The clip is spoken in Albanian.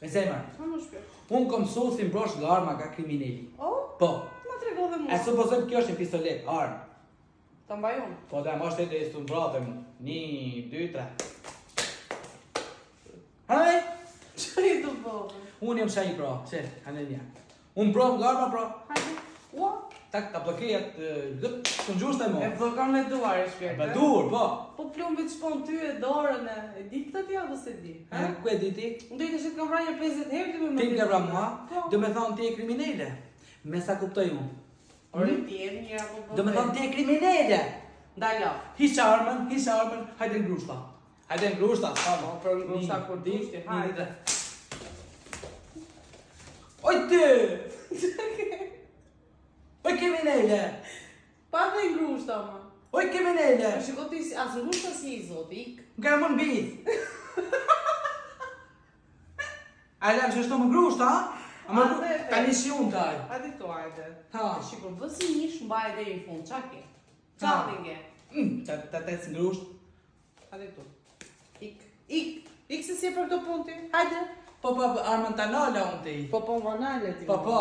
Me zemër. Sa më shpirt. Unë kom mësu si mbrosh nga arma nga kriminali. Po. Ma tregove mua. E supozojmë kjo është një pistolet, armë. Ta mbajon. Po dhe më është e së të mbratëm. 1, 2, 3. Hajde! Që i të bëve? Unë jam shahi pra, që, hajde një. Unë mbroh nga arma pra. Hajde. Ua. Tak, ta blokejat, gëtë, të në gjusht e mo. E blokon me duar e shpirt. Me dur, po. Po plumbi të shpon ty e dorën e di këtë tja apo se di? Ku e di ti? Unë do i të shetë ka vranje 50 herë ty me më Ti më ke vra mua, Po. do me thonë ti e kriminele. Me sa kuptoj unë. Ore ti e një apo Do me thonë ti e kriminele. Ndalo. Hiq armën, hajde në grushta. Hajde në grushta, sa Po, për në grushta kur di, dushti, hajde. Oj ti! Oj kriminele! Pa dhe në grushta, ma. Oj kriminele! Shiko ti, as në grushta si i zoti, ik. Nga më në bith. A lem që shto më grushta, ha? Ta një si unë taj. Hajde këto, hajde. Ha. Shiko, vësi nish mbaj dhe i fund, qa ke? Qa dhe nge? Ta tecë në grusht. Hajde këtu. Ik. Ik se si e për këto punë ti. Hajde. Po, armën ta nala unë ti. Po, më nale ti. Po.